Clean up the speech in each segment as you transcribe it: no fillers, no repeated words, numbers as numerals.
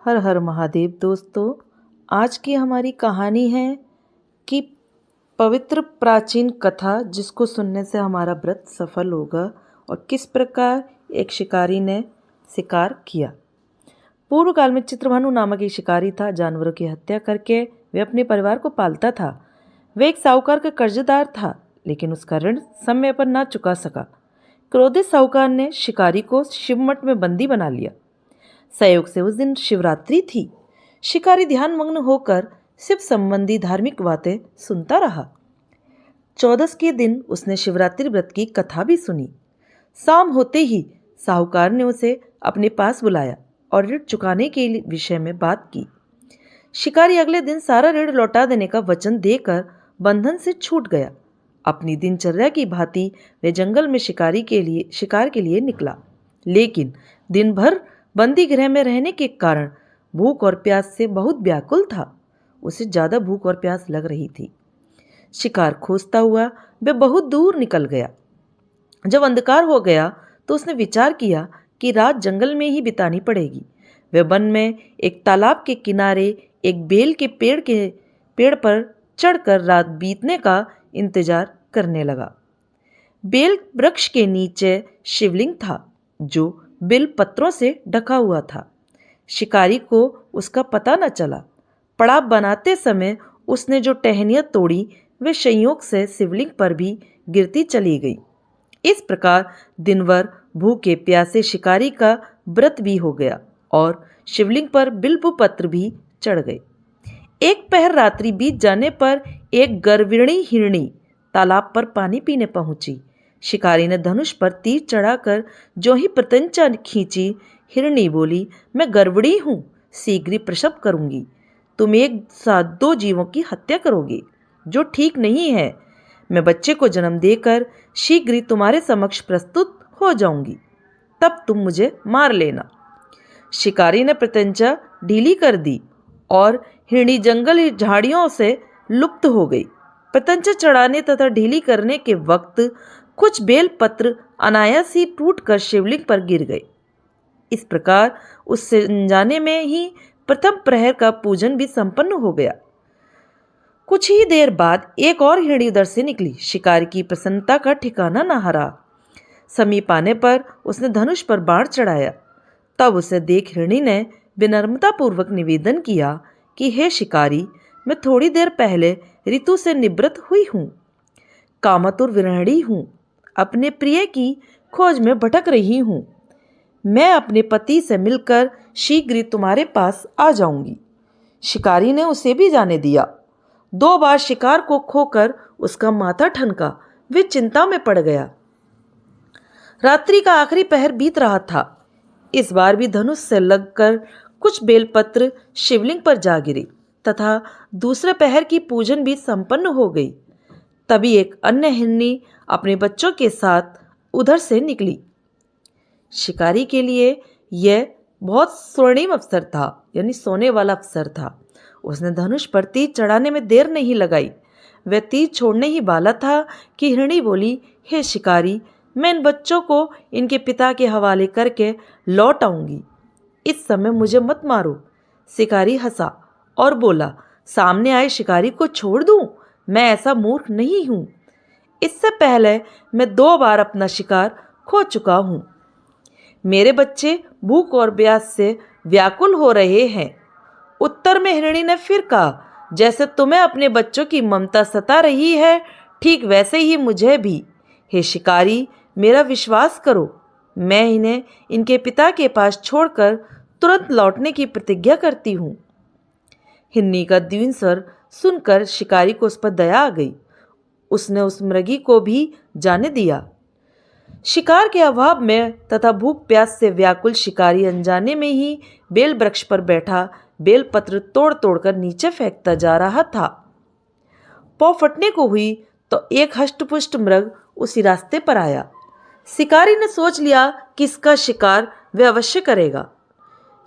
हर हर महादेव दोस्तों। आज की हमारी कहानी है कि पवित्र प्राचीन कथा जिसको सुनने से हमारा व्रत सफल होगा और किस प्रकार एक शिकारी ने शिकार किया। पूर्व काल में चित्रभानु नामक एक शिकारी था। जानवरों की हत्या करके वे अपने परिवार को पालता था। वह एक साहूकार का कर्जदार था, लेकिन उसका ऋण समय पर ना चुका सका। क्रोधित साहूकार ने शिकारी को शिवमठ में बंदी बना लिया। संयोग से उस दिन शिवरात्रि थी। शिकारी ध्यानमग्न होकर शिव संबंधी धार्मिक बातें सुनता रहा। चौदस के दिन उसने शिवरात्रि व्रत की कथा भी सुनी। शाम होते ही साहूकार ने उसे अपने पास बुलाया और ऋण चुकाने के विषय में बात की। शिकारी अगले दिन सारा ऋण लौटा देने का वचन देकर बंधन से छूट गया। अपनी दिनचर्या की भांति वे जंगल में शिकार के लिए निकला, लेकिन दिन भर बंदी गृह में रहने के कारण भूख और प्यास से बहुत व्याकुल था। उसे ज्यादा भूख और प्यास लग रही थी। शिकार खोजता हुआ वह बहुत दूर निकल गया। जब अंधकार हो गया तो उसने विचार किया कि रात जंगल में ही बितानी पड़ेगी। वह वन में एक तालाब के किनारे एक बेल के पेड़ पर चढ़कर रात बीतने का इंतजार करने लगा। बेल वृक्ष के नीचे शिवलिंग था जो बिल पत्रों से ढका हुआ था। शिकारी को उसका पता न चला। पड़ाव बनाते समय उसने जो टहनियां तोड़ी वे संयोग से शिवलिंग पर भी गिरती चली गई। इस प्रकार दिनभर भूखे प्यासे शिकारी का व्रत भी हो गया और शिवलिंग पर बिल्व पत्र भी चढ़ गए। एक पहर रात्रि बीत जाने पर एक गर्विणी हिरणी तालाब पर पानी पीने पहुंची। शिकारी ने धनुष पर तीर चढ़ाकर जो ही प्रत्यंचा खींची, हिरणी बोली, मैं गर्विणी हूं, शीघ्र ही प्रसव करूंगी। तुम एक साथ दो जीवों की हत्या करोगे, जो ठीक नहीं है। मैं बच्चे को जन्म देकर शीघ्र ही तुम्हारे समक्ष प्रस्तुत हो जाऊंगी, तब तुम मुझे मार लेना। शिकारी ने प्रत्यंचा ढीली कर दी और हिरणी जंगल झाड़ियों से लुप्त हो गई। प्रत्यंचा चढ़ाने तथा ढीली करने के वक्त कुछ बेल पत्र अनायास ही टूटकर शिवलिंग पर गिर गए। इस प्रकार उससे अनजाने में ही प्रथम प्रहर का पूजन भी संपन्न हो गया। कुछ ही देर बाद एक और हिरणी उधर से निकली। शिकारी की प्रसन्नता का ठिकाना न रहा। समीप आने पर उसने धनुष पर बाण चढ़ाया। तब उसे देख हिरणी ने विनम्रता पूर्वक निवेदन किया कि हे शिकारी, मैं थोड़ी देर पहले ऋतु से निवृत्त हुई हूँ। कामातुर विरहिणी हूँ। अपने प्रिय की खोज में भटक रही हूँ। मैं अपने पति से मिलकर शीघ्र ही तुम्हारे पास आ जाऊंगी। शिकारी ने उसे भी जाने दिया। 2 बार शिकार को खोकर उसका माथा ठनका। वे चिंता में पड़ गया। रात्रि का आखिरी पहर बीत रहा था। इस बार भी धनुष से लगकर कुछ बेलपत्र शिवलिंग पर जा गिरी तथा दूसरे पहर की पूजन भी संपन्न हो गई। तभी एक अन्य हिरनी अपने बच्चों के साथ उधर से निकली। शिकारी के लिए यह बहुत स्वर्णिम अवसर था, यानी सोने वाला अवसर था। उसने धनुष पर तीर चढ़ाने में देर नहीं लगाई। वह तीर छोड़ने ही वाला था कि हिरणी बोली, हे शिकारी, मैं इन बच्चों को इनके पिता के हवाले करके लौट आऊंगी। इस समय मुझे मत मारो। शिकारी हंसा और बोला, सामने आए शिकारी को छोड़ दूं? मैं ऐसा मूर्ख नहीं हूं। इससे पहले मैं 2 बार अपना शिकार खो चुका हूं। मेरे बच्चे भूख और प्यास से व्याकुल हो रहे हैं। उत्तर में हिरणी ने फिर कहा, जैसे तुम्हें अपने बच्चों की ममता सता रही है, ठीक वैसे ही मुझे भी। हे शिकारी, मेरा विश्वास करो। मैं इन्हें इनके पिता के पास छोड़कर तुरंत लौटने की प्रतिज्ञा करती हूँ। हिरनी का दीन स्वर सुनकर शिकारी को उस पर दया आ गई। उसने उस मृगी को भी जाने दिया। शिकार के अभाव में तथा भूख प्यास से व्याकुल शिकारी अनजाने में ही बेल वृक्ष पर बैठा बेल पत्र तोड़ तोड़कर नीचे फेंकता जा रहा था। पौ फटने को हुई तो एक हष्टपुष्ट मृग उसी रास्ते पर आया। शिकारी ने सोच लिया कि इसका शिकार वह अवश्य करेगा।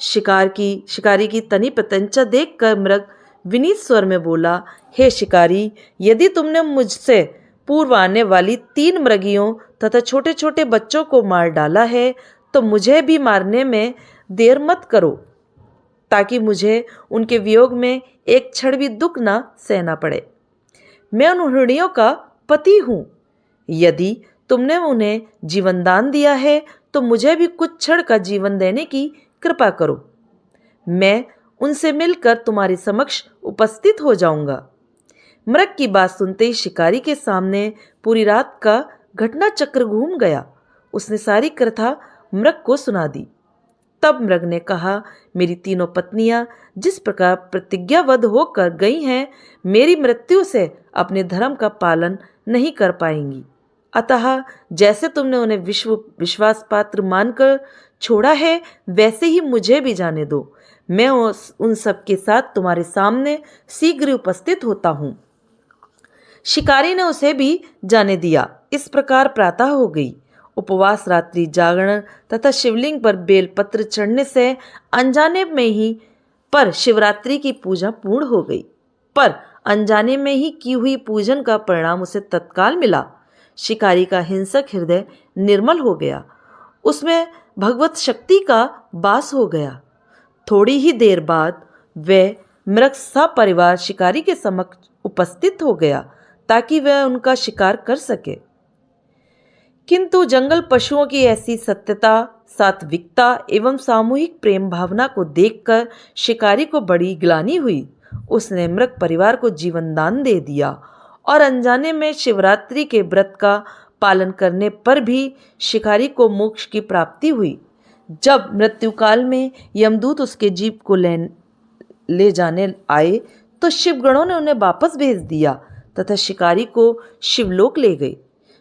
शिकारी की तनी प्रत्यंचा देखकर मृग विनीत स्वर में बोला, हे शिकारी, यदि तुमने मुझसे पूर्व आने वाली 3 मृगियों तथा छोटे छोटे बच्चों को मार डाला है तो मुझे भी मारने में देर मत करो। ताकि मुझे उनके वियोग में एक क्षण भी दुख न सहना पड़े। मैं उन हृदयों का पति हूँ। यदि तुमने उन्हें जीवन दान दिया है तो मुझे भी कुछ क्षण का जीवन देने की कृपा करो। मैं उनसे मिलकर तुम्हारे समक्ष उपस्थित हो जाऊंगा। मृग की बात सुनते ही शिकारी के सामने पूरी रात का घटना चक्र घूम गया। उसने सारी कथा मृग को सुना दी। तब मृग ने कहा, मेरी तीनों पत्नियां जिस प्रकार प्रतिज्ञाबद्ध होकर गई हैं, मेरी मृत्यु से अपने धर्म का पालन नहीं कर पाएंगी। अतः जैसे तुमने उन्हें विश्वास पात्र मानकर छोड़ा है, वैसे ही मुझे भी जाने दो। मैं उन सब के साथ तुम्हारे सामने शीघ्र उपस्थित होता हूँ। शिकारी ने उसे भी जाने दिया। इस प्रकार प्रातः हो गई। उपवास, रात्रि जागरण तथा शिवलिंग पर बेलपत्र चढ़ने से अनजाने में ही पर शिवरात्रि की पूजा पूर्ण हो गई। पर अनजाने में ही की हुई पूजन का परिणाम उसे तत्काल मिला। शिकारी का हिंसक हृदय निर्मल हो गया। उसमें भगवत शक्ति का वास हो गया। थोड़ी ही देर बाद वह मृग सपरिवार शिकारी के समक्ष उपस्थित हो गया ताकि वह उनका शिकार कर सके। किंतु जंगल पशुओं की ऐसी सत्यता, सात्विकता एवं सामूहिक प्रेम भावना को देखकर शिकारी को बड़ी ग्लानि हुई। उसने मृग परिवार को जीवन दान दे दिया और अनजाने में शिवरात्रि के व्रत का पालन करने पर भी शिकारी को मोक्ष की प्राप्ति हुई। जब मृत्युकाल में यमदूत उसके जीव को ले जाने आए तो शिवगणों ने उन्हें वापस भेज दिया तथा शिकारी को शिवलोक ले गए।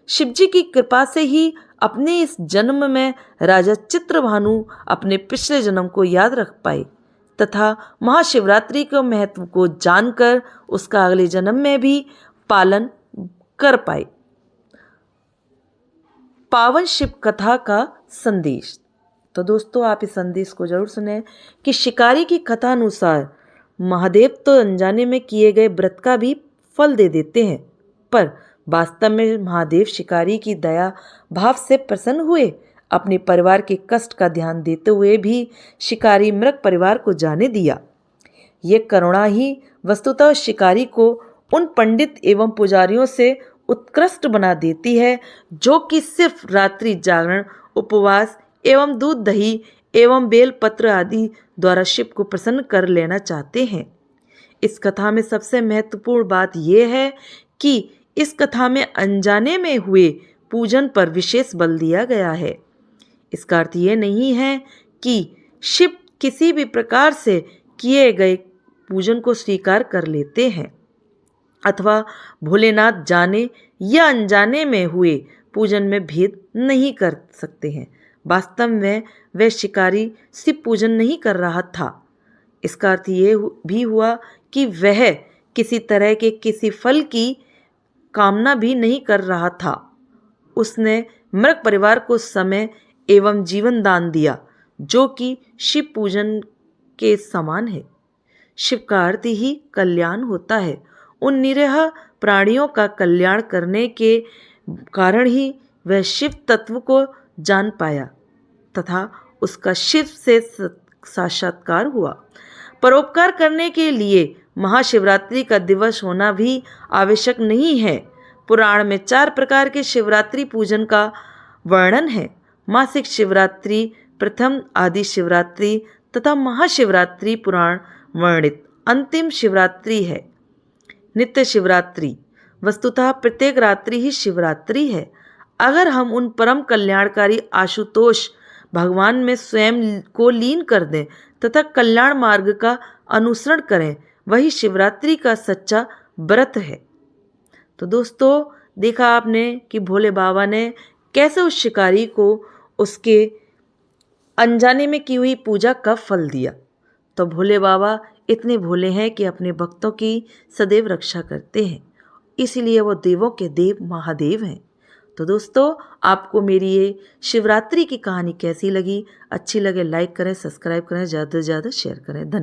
शिवजी की कृपा से ही अपने इस जन्म में राजा चित्रभानु अपने पिछले जन्म को याद रख पाए तथा महाशिवरात्रि के महत्व को जानकर उसका अगले जन्म में भी पालन कर पाए। पावन शिव कथा का संदेश। तो दोस्तों, आप इस संदेश को जरूर सुने कि शिकारी की कथा अनुसार महादेव तो अनजाने में किए गए व्रत का भी फल दे देते हैं, पर वास्तव में महादेव शिकारी की दया भाव से प्रसन्न हुए। अपने परिवार के कष्ट का ध्यान देते हुए भी शिकारी मृग परिवार को जाने दिया। ये करुणा ही वस्तुतः शिकारी को उन पंडित एवं पुजारियों से उत्कृष्ट बना देती है जो कि सिर्फ रात्रि जागरण, उपवास एवं दूध दही एवं बेलपत्र आदि द्वारा शिव को प्रसन्न कर लेना चाहते हैं। इस कथा में सबसे महत्वपूर्ण बात यह है कि इस कथा में अनजाने में हुए पूजन पर विशेष बल दिया गया है। इसका अर्थ यह नहीं है कि शिव किसी भी प्रकार से किए गए पूजन को स्वीकार कर लेते हैं अथवा भोलेनाथ जाने या अनजाने में हुए पूजन में भेद नहीं कर सकते हैं। वास्तव में वह शिकारी शिव पूजन नहीं कर रहा था। इसका अर्थ ये भी हुआ कि वह किसी तरह के किसी फल की कामना भी नहीं कर रहा था। उसने मृग परिवार को समय एवं जीवन दान दिया जो कि शिव पूजन के समान है। शिव का अर्थ ही कल्याण होता है। उन निरीह प्राणियों का कल्याण करने के कारण ही वह शिव तत्व को जान पाया तथा उसका शिव से साक्षात्कार हुआ। परोपकार करने के लिए महाशिवरात्रि का दिवस होना भी आवश्यक नहीं है। पुराण में 4 प्रकार के शिवरात्रि पूजन का वर्णन है। मासिक शिवरात्रि, प्रथम आदि शिवरात्रि तथा महाशिवरात्रि पुराण वर्णित अंतिम शिवरात्रि है। नित्य शिवरात्रि वस्तुतः प्रत्येक रात्रि ही शिवरात्रि है। अगर हम उन परम कल्याणकारी आशुतोष भगवान में स्वयं को लीन कर दें तथा कल्याण मार्ग का अनुसरण करें, वही शिवरात्रि का सच्चा व्रत है। तो दोस्तों, देखा आपने कि भोले बाबा ने कैसे उस शिकारी को उसके अनजाने में की हुई पूजा का फल दिया। तो भोले बाबा इतने भोले हैं कि अपने भक्तों की सदैव रक्षा करते हैं, इसलिए वो देवों के देव महादेव हैं। तो दोस्तों, आपको मेरी ये शिवरात्रि की कहानी कैसी लगी? अच्छी लगे लाइक करें, सब्सक्राइब करें, ज़्यादा से ज़्यादा शेयर करें। धन्यवाद।